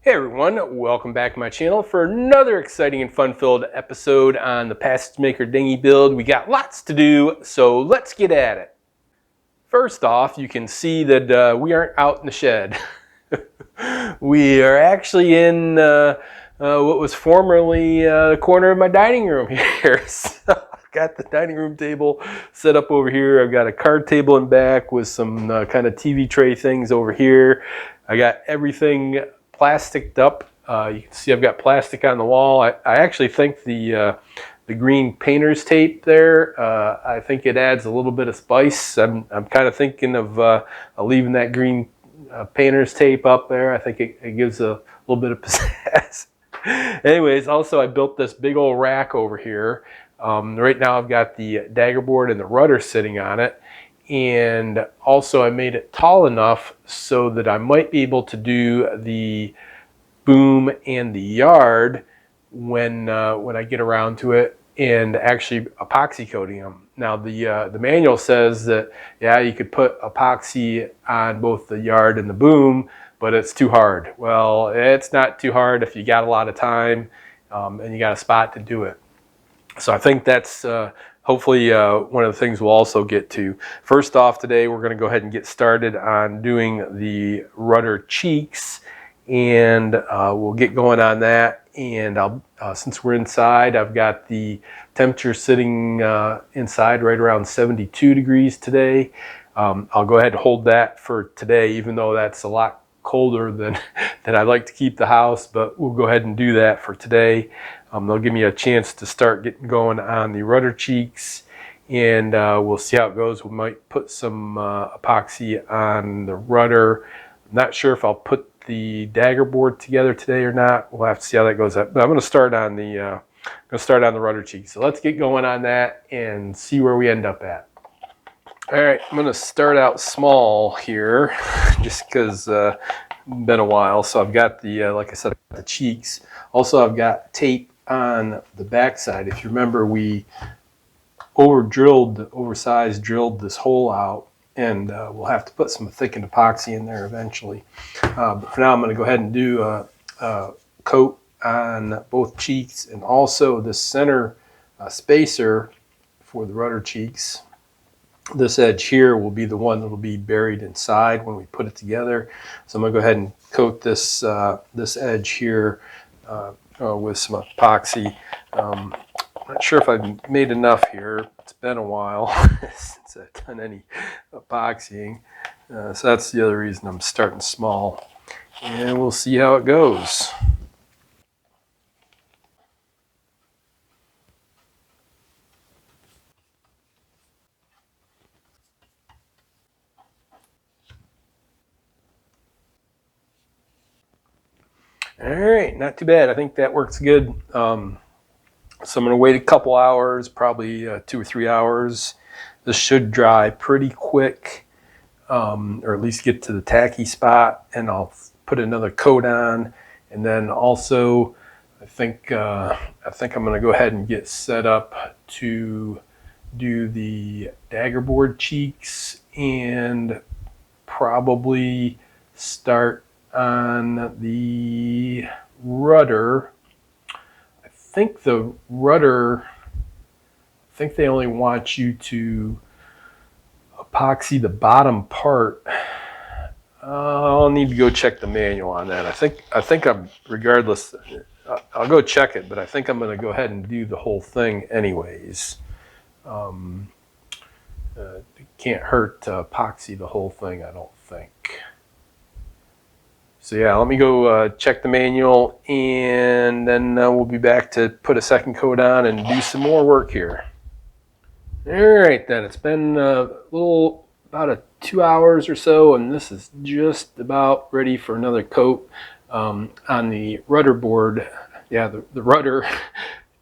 Hey everyone, welcome back to my channel for another exciting and fun-filled episode on the Passagemaker Dingy build. We got lots to do, so let's get at it. First off, you can see that we aren't out in the shed. We are actually in what was formerly the corner of my dining room here. So I've got the dining room table set up over here. I've got a card table in back with some kind of TV tray things over here. I got everything plasticed up. You can see I've got plastic on the wall. I actually think the green painter's tape there, I think it adds a little bit of spice. I'm kind of thinking of leaving that green painter's tape up there. I think it gives a little bit of pizzazz. Anyways, also I built this big old rack over here. Right now I've got the Dagger board and the Rudder sitting on it. And also I made it tall enough so that I might be able to do the boom and the yard when I get around to it, and actually epoxy coating them. Now the manual says that yeah, you could put epoxy on both the yard and the boom, but it's too hard. Well, it's not too hard if you got a lot of time and you got a spot to do it. So I think that's hopefully one of the things we'll also get to. First off, today we're going to go ahead and get started on doing the Rudder cheeks, and we'll get going on that. And since we're inside, I've got the temperature sitting inside right around 72 degrees today. I'll go ahead and hold that for today, even though that's a lot colder than I like to keep the house, but we'll go ahead and do that for today. They'll give me a chance to start getting going on the Rudder cheeks, and we'll see how it goes. We might put some epoxy on the Rudder. I'm not sure if I'll put the Dagger board together today or not. We'll have to see how that goes. But I'm going to start on the Rudder cheeks. So let's get going on that and see where we end up at. All right, I'm going to start out small here, just because it's been a while. So I've got the, like I said, the cheeks. Also, I've got tape on the back side. If you remember, we oversized drilled this hole out, and we'll have to put some thickened epoxy in there eventually. But for now, I'm going to go ahead and do a coat on both cheeks, and also the center spacer for the Rudder cheeks. This edge here will be the one that will be buried inside when we put it together. So I'm going to go ahead and coat this this edge here with some epoxy. I'm not sure if I've made enough here. It's been a while since I've done any epoxying. So that's the other reason I'm starting small. And we'll see how it goes. All right, not too bad. I think that works good. So I'm going to wait a couple hours, probably 2 or 3 hours. This should dry pretty quick, or at least get to the tacky spot, and I'll put another coat on. And then also, I think I'm going to go ahead and get set up to do the Dagger board cheeks, and probably start on the Rudder. I think the Rudder, I think they only want you to epoxy the bottom part. I'll need to go check the manual on that. I think I'm, regardless, I'll go check it, but I think I'm going to go ahead and do the whole thing anyways. It can't hurt to epoxy the whole thing, I don't think. So yeah, let me go check the manual, and then we'll be back to put a second coat on and do some more work here. All right then, it's been about 2 hours or so, and this is just about ready for another coat on the Rudder board. Yeah, the Rudder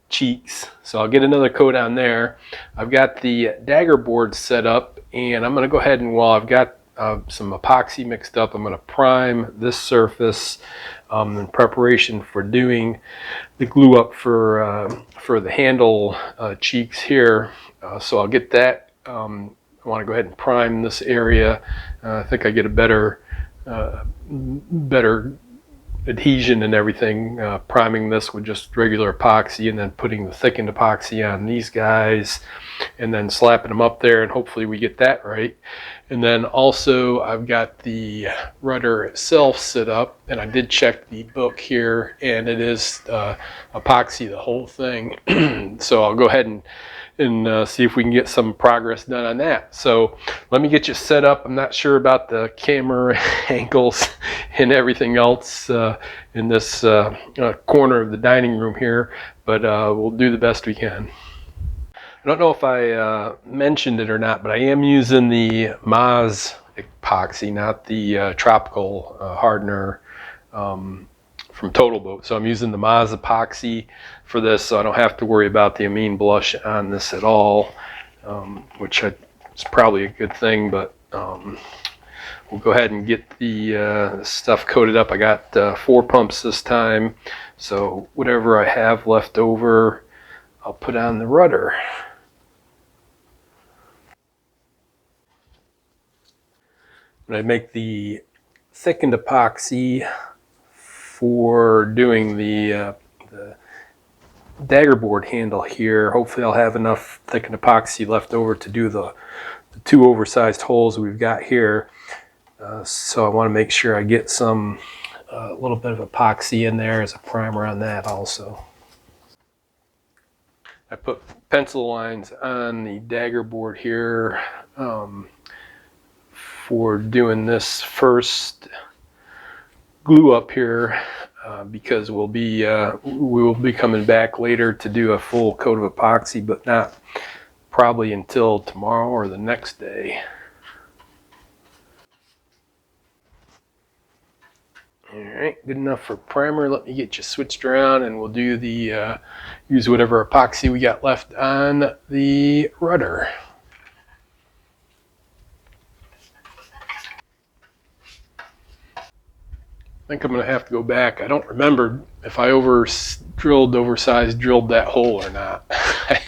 cheeks. So I'll get another coat on there. I've got the Dagger board set up, and I'm going to go ahead and, while I've got some epoxy mixed up, I'm going to prime this surface in preparation for doing the glue up for the handle cheeks here. So I'll get that. I want to go ahead and prime this area. I think I get a better adhesion and everything, priming this with just regular epoxy and then putting the thickened epoxy on these guys and then slapping them up there, and hopefully we get that right. And then also I've got the rudder itself set up, and I did check the book here, and it is epoxy the whole thing. So I'll go ahead and see if we can get some progress done on that. So let me get you set up. I'm not sure about the camera angles and everything else in this corner of the dining room here, but we'll do the best we can. I don't know if I mentioned it or not, but I am using the Moz epoxy, not the tropical hardener from Total Boat. So I'm using the Moz epoxy for this, so I don't have to worry about the amine blush on this at all, which is probably a good thing, but we'll go ahead and get the stuff coated up. I got 4 pumps this time, so whatever I have left over, I'll put on the rudder. When I make the thickened epoxy for doing the Dagger board handle here, hopefully I'll have enough thickened epoxy left over to do the 2 oversized holes we've got here. So I want to make sure I get some a little bit of epoxy in there as a primer on that also. I put pencil lines on the Dagger board here for doing this first glue up here, because we will be coming back later to do a full coat of epoxy, but not probably until tomorrow or the next day. Alright, good enough for primer. Let me get you switched around and we'll do the use whatever epoxy we got left on the rudder. I think I'm going to have to go back. I don't remember if I oversized drilled that hole or not. I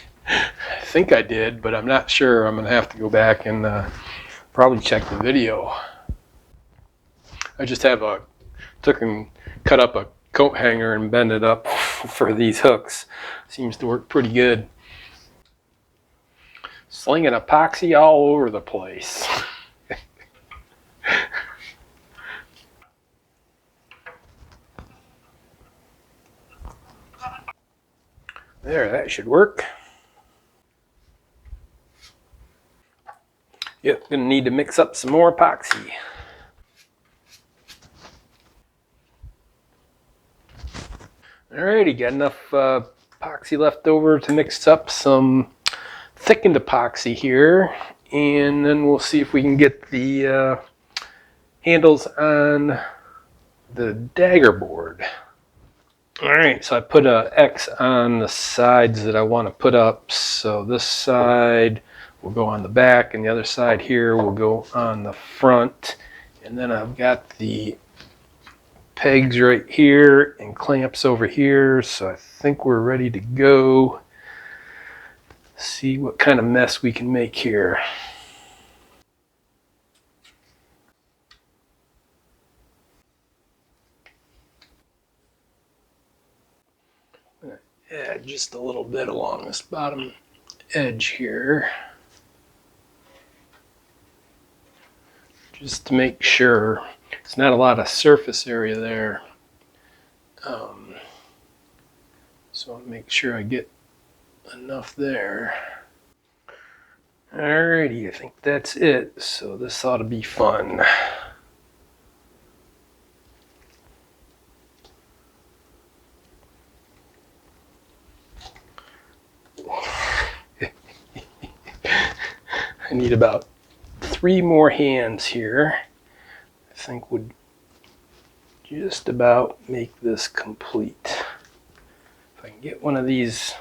think I did, but I'm not sure. I'm going to have to go back and probably check the video. I just have took and cut up a coat hanger and bend it up for these hooks. Seems to work pretty good. Slinging epoxy all over the place. There, that should work. Yep, gonna need to mix up some more epoxy. Alrighty, got enough epoxy left over to mix up some thickened epoxy here, and then we'll see if we can get the handles on the Dagger board. Alright, so I put a X on the sides that I want to put up. So this side will go on the back and the other side here will go on the front. And then I've got the pegs right here and clamps over here. So I think we're ready to go. See what kind of mess we can make here. Add just a little bit along this bottom edge here, just to make sure it's not a lot of surface area there. So I'll make sure I get enough there. Alrighty, I think that's it. So this ought to be fun. I need about 3 more hands here. I think would just about make this complete. If I can get one of these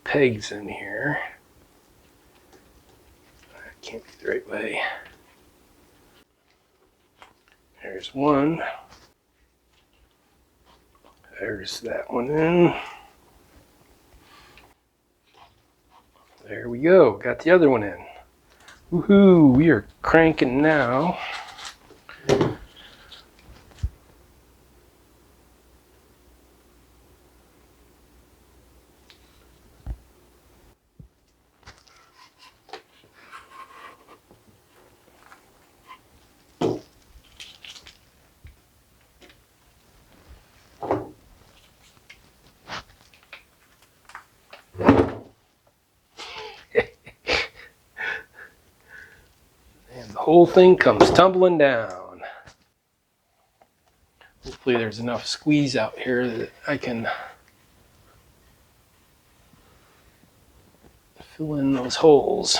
pegs in here. That can't be the right way. There's one. There's that one in. There we go. Got the other one in. Woohoo! We are cranking now. whole thing comes tumbling down. Hopefully there's enough squeeze out here that I can fill in those holes.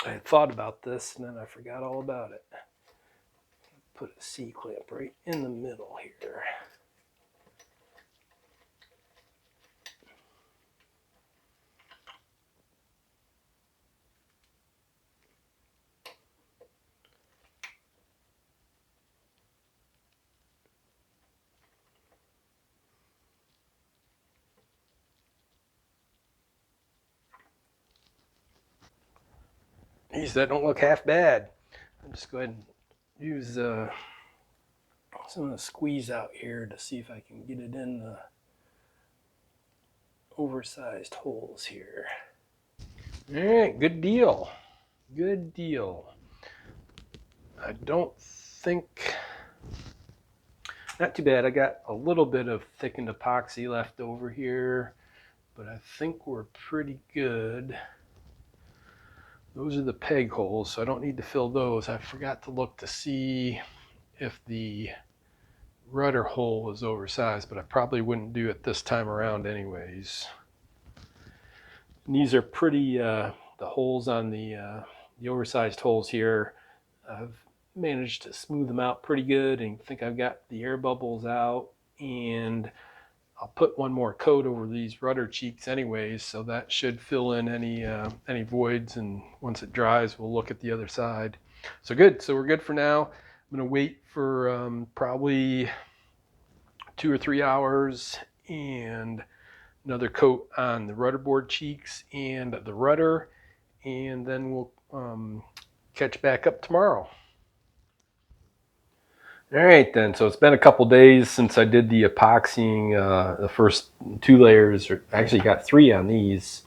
I had thought about this and then I forgot all about it. Put a C-clamp right in the middle here. Geez, that don't look half bad. I'll just go ahead and use some of the squeeze out here to see if I can get it in the oversized holes here. All right, good deal. Good deal. I don't think, not too bad. I got a little bit of thickened epoxy left over here, but I think we're pretty good. Those are the peg holes, so I don't need to fill those. I forgot to look to see if the rudder hole is oversized, but I probably wouldn't do it this time around anyways. And these are pretty, the holes on the oversized holes here, I've managed to smooth them out pretty good and think I've got the air bubbles out, and I'll put one more coat over these rudder cheeks anyways, so that should fill in any voids, and once it dries we'll look at the other side. So good, so we're good for now. I'm going to wait for probably 2 or 3 hours and another coat on the rudder board cheeks and the rudder, and then we'll catch back up tomorrow. All right then, so it's been a couple days since I did the epoxying, the first 2 layers, or actually got 3 on these,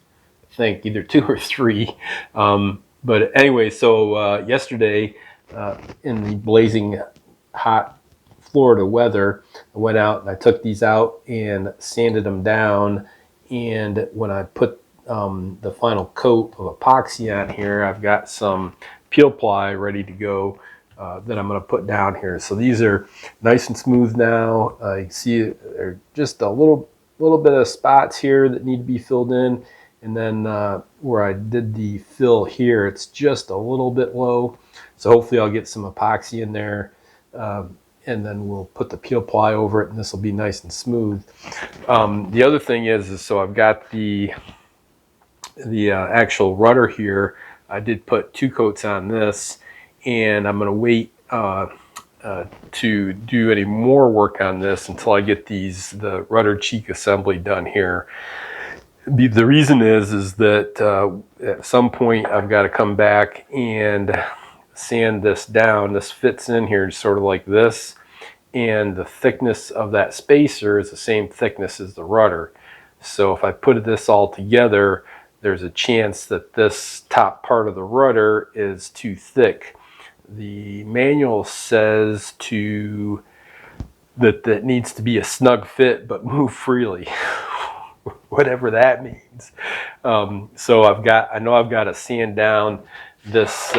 I think, either 2 or 3. But anyway, so yesterday in the blazing hot Florida weather, I went out and I took these out and sanded them down, and when I put the final coat of epoxy on here, I've got some peel ply ready to go that I'm going to put down here. So these are nice and smooth now. You can see there are just a little bit of spots here that need to be filled in, and then where I did the fill here, it's just a little bit low. So hopefully I'll get some epoxy in there, and then we'll put the peel ply over it, and this will be nice and smooth. The other thing is so I've got the actual rudder here. I did put 2 coats on this, and I'm going to wait to do any more work on this until I get the rudder cheek assembly done here. The reason is that at some point I've got to come back and sand this down. This fits in here sort of like this, and the thickness of that spacer is the same thickness as the rudder. So if I put this all together, there's a chance that this top part of the rudder is too thick. The manual says that needs to be a snug fit but move freely, whatever that means. So I know I've got to sand down this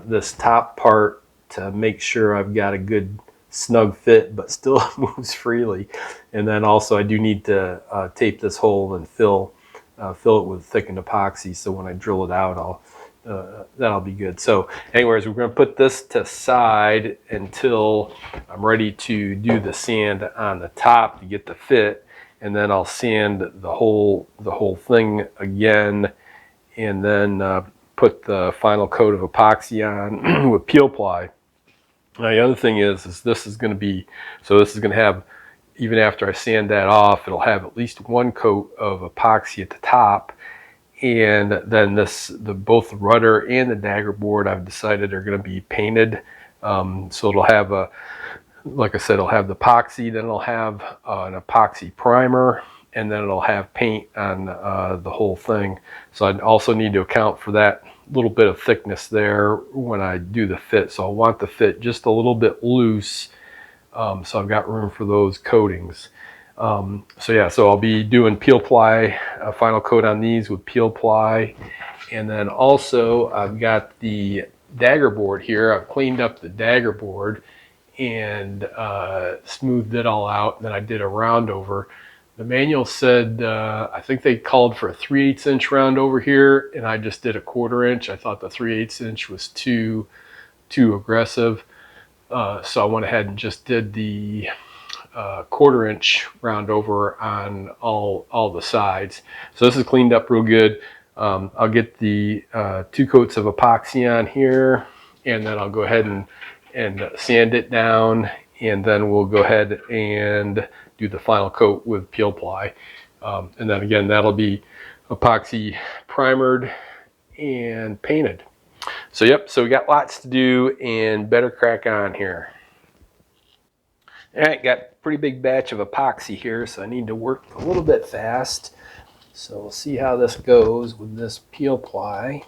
this top part to make sure I've got a good snug fit but still moves freely. And then also I do need to tape this hole and fill it with thickened epoxy, so when I drill it out that'll be good. So anyways, we're going to put this to side until I'm ready to do the sand on the top to get the fit, and then I'll sand the whole thing again, and then put the final coat of epoxy on with peel ply. Now the other thing is this is going to be, so this is going to have, even after I sand that off, it'll have at least 1 coat of epoxy at the top, And then both the rudder and the Dagger board I've decided are going to be painted. So it'll have like I said, it'll have the epoxy, then it'll have an epoxy primer, and then it'll have paint on the whole thing. So I also need to account for that little bit of thickness there when I do the fit. So I want the fit just a little bit loose, so I've got room for those coatings. So yeah, so I'll be doing peel ply, a final coat on these with peel ply. And then also I've got the Dagger board here. I've cleaned up the Dagger board and smoothed it all out. And then I did a round over. The manual said, I think they called for a 3/8 inch round over here, and I just did a 1/4 inch. I thought the 3/8 inch was too aggressive. So I went ahead and just did the 1/4 inch round over on all the sides. So this is cleaned up real good. I'll get the 2 coats of epoxy on here, and then I'll go ahead and sand it down, and then we'll go ahead and do the final coat with peel ply. And then again, that'll be epoxy primered and painted. So yep, so we got lots to do and better crack on here. All right, got a pretty big batch of epoxy here, so I need to work a little bit fast. So we'll see how this goes with this peel ply.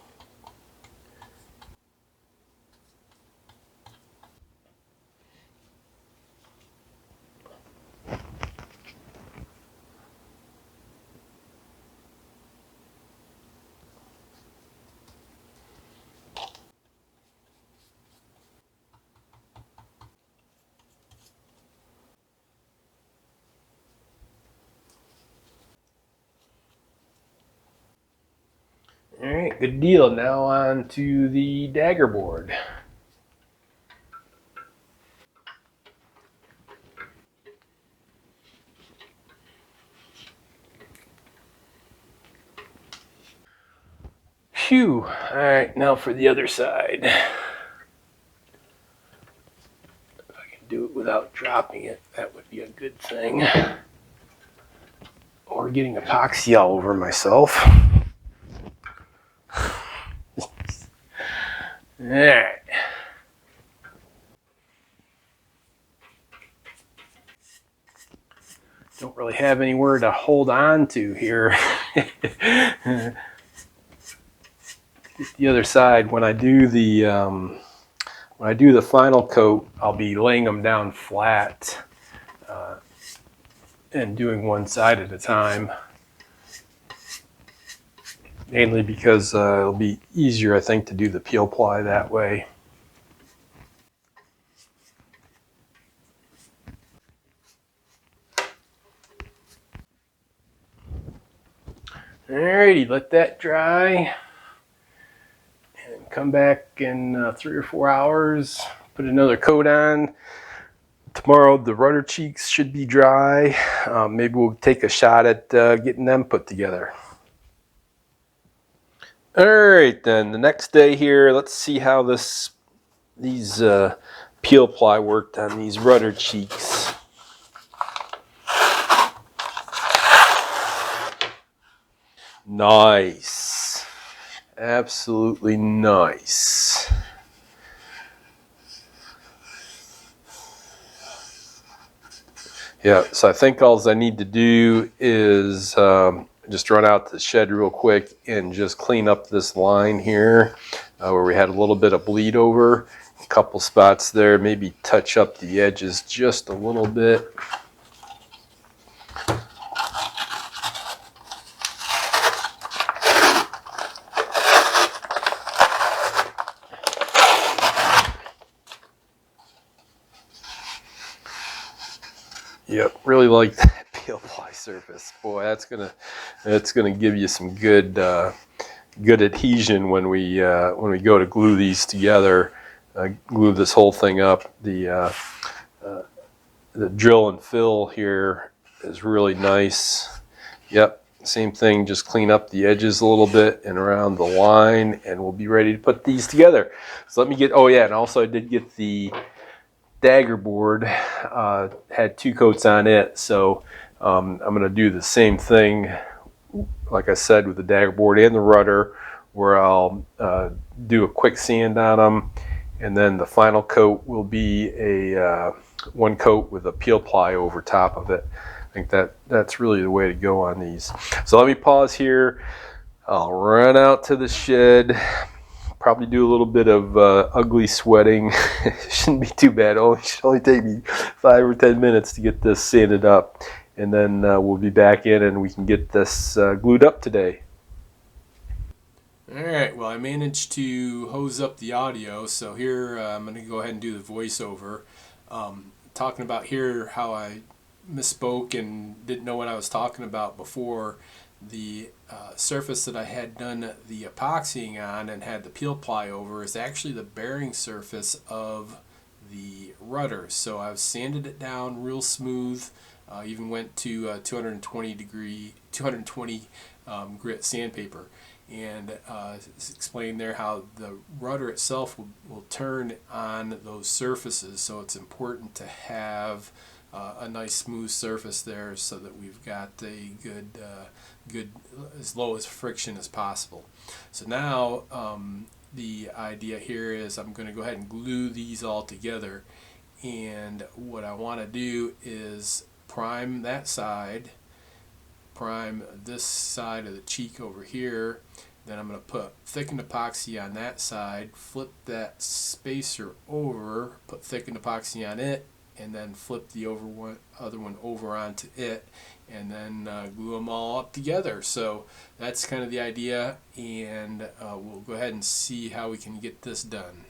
All right, good deal. Now on to the Dagger board. Phew. All right, now for the other side. If I can do it without dropping it, that would be a good thing. Or getting epoxy all over myself. All right. Don't really have anywhere to hold on to here. Get the other side. When I do the final coat, I'll be laying them down flat and doing one side at a time. Mainly because it'll be easier, I think, to do the peel ply that way. Alrighty, let that dry and come back in 3 or 4 hours, put another coat on. Tomorrow the rudder cheeks should be dry. Maybe we'll take a shot at getting them put together. All right, then the next day here, let's see how these peel ply worked on these rudder cheeks. Nice, absolutely nice. Yeah, so I think all I need to do is just run out to the shed real quick and just clean up this line here where we had a little bit of bleed over, a couple spots there, maybe touch up the edges just a little bit. Yep, really like that peel ply surface. Boy, that's gonna give you some good good adhesion when we go to glue these together. Glue this whole thing up. The drill and fill here is really nice. Yep, same thing. Just clean up the edges a little bit and around the line, and we'll be ready to put these together. So let me get. Oh yeah, and also I did get the Dagger board, had 2 coats on it, so I'm going to do the same thing like I said, with the Dagger board and the Rudder, where I'll do a quick sand on them, and then the final coat will be a one coat with a peel ply over top of it. I think that's really the way to go on these. So let me pause here. I'll run out to the shed, probably do a little bit of ugly sweating. It shouldn't be too bad. It should only take me 5 or 10 minutes to get this sanded up, and then we'll be back in and we can get this glued up today. Alright, well, I managed to hose up the audio, so here I'm going to go ahead and do the voiceover. Talking about here how I misspoke and didn't know what I was talking about before. The surface that I had done the epoxying on and had the peel ply over is actually the bearing surface of the rudder. So I've sanded it down real smooth, even went to 220 grit sandpaper. And explained there how the rudder itself will turn on those surfaces, so it's important to have a nice smooth surface there so that we've got a good as low as friction as possible. So now the idea here is I'm going to go ahead and glue these all together, and what I want to do is prime that side, prime this side of the cheek over here. Then I'm going to put thickened epoxy on that side, flip that spacer over, put thickened epoxy on it, and then flip the other one over onto it, and then glue them all up together. So that's kind of the idea, and we'll go ahead and see how we can get this done.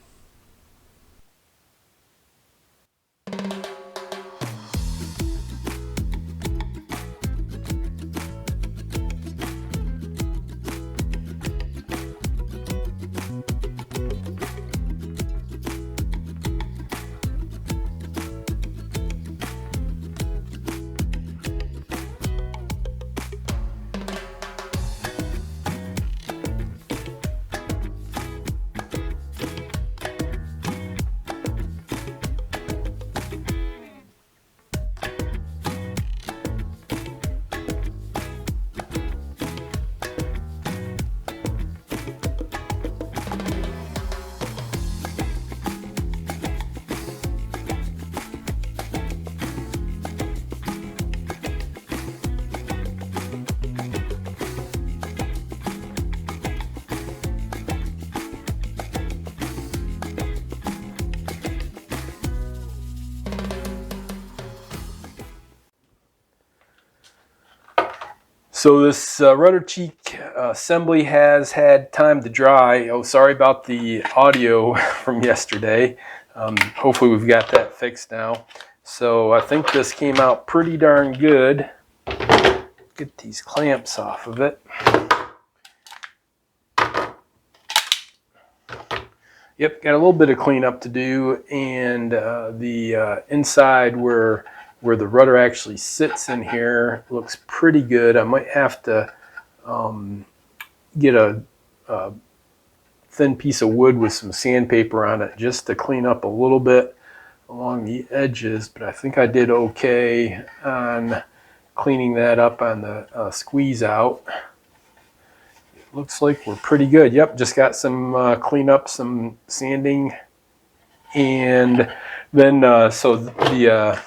So this rudder cheek assembly has had time to dry. Oh, sorry about the audio from yesterday. Hopefully we've got that fixed now. So I think this came out pretty darn good. Get these clamps off of it. Yep, got a little bit of cleanup to do, and the inside where the rudder actually sits in here looks pretty good. I might have to get a thin piece of wood with some sandpaper on it just to clean up a little bit along the edges, but I think I did okay on cleaning that up on the squeeze out. Looks like we're pretty good. Yep, just got some cleanup, some sanding, and then so the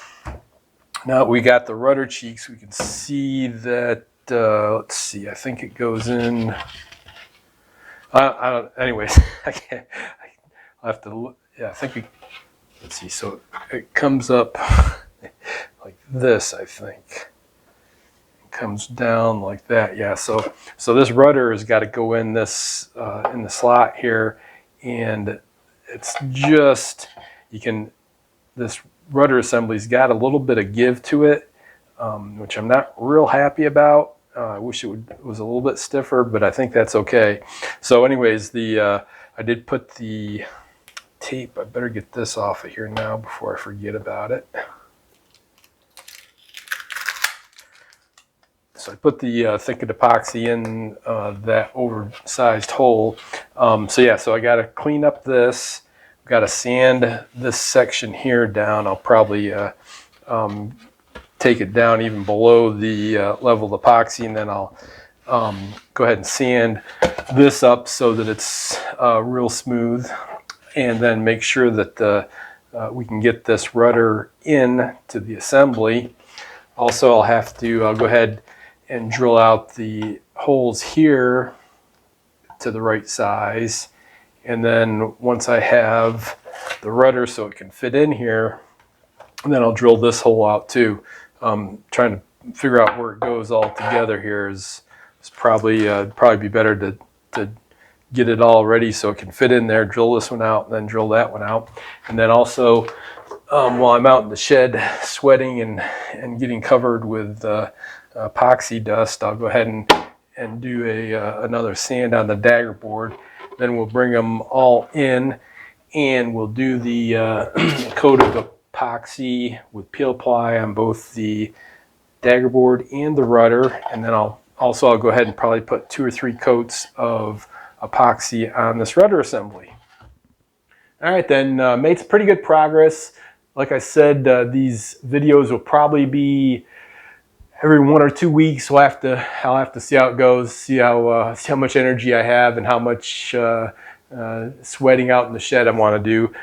now we got the rudder cheeks. We can see that. Let's see. I think it goes in. I don't. Anyways, I can't. I'll have to look. Yeah, I think we. Let's see. So it comes up like this. I think. Comes down like that. Yeah, so this rudder has got to go in this in the slot here, and it's just, you can, this rudder assembly's got a little bit of give to it, which I'm not real happy about. I wish it was a little bit stiffer, but I think that's okay. So anyways, I did put the tape. I better get this off of here now before I forget about it. So I put the thickened epoxy in that oversized hole. So yeah, so I got to clean up this. Got to sand this section here down. I'll probably take it down even below the level of epoxy, and then I'll go ahead and sand this up so that it's real smooth, and then make sure that we can get this rudder in to the assembly. Also, I'll go ahead and drill out the holes here to the right size, and then once I have the rudder so it can fit in here, and then I'll drill this hole out too. Trying to figure out where it goes all together here is probably be better to get it all ready so it can fit in there. Drill this one out and then drill that one out. And then also while I'm out in the shed sweating and getting covered with epoxy dust, I'll go ahead and do another sand on the Dagger board. Then we'll bring them all in and we'll do the coat of epoxy with peel ply on both the Dagger board and the rudder, and then I'll go ahead and probably put 2 or 3 coats of epoxy on this rudder assembly. All right, then made some pretty good progress. Like I said, these videos will probably be every 1 or 2 weeks. I'll have to see how it goes, see how much energy I have and how much sweating out in the shed I want to do.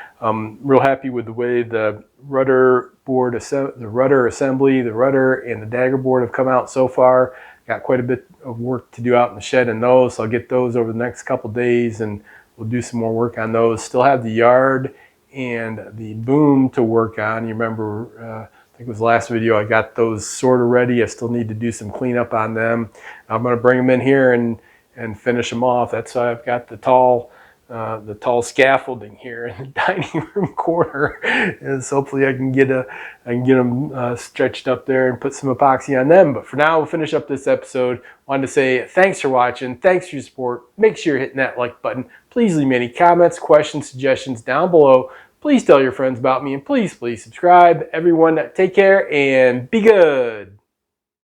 Real happy with the way the rudder assembly, the rudder and the Dagger board have come out so far. Got quite a bit of work to do out in the shed in those, so I'll get those over the next couple days and we'll do some more work on those. Still have the yard and the boom to work on. You remember, I think it was the last video, I got those sort of ready. I still need to do some cleanup on them. I'm going to bring them in here and finish them off. That's why I've got the tall scaffolding here in the dining room corner, and so hopefully I can get them stretched up there and put some epoxy on them. But for now, we'll finish up this episode. Wanted to say thanks for watching, thanks for your support. Make sure you're hitting that like button. Please leave me any comments, questions, suggestions down below. Please tell your friends about me, and please subscribe. Everyone, take care and be good.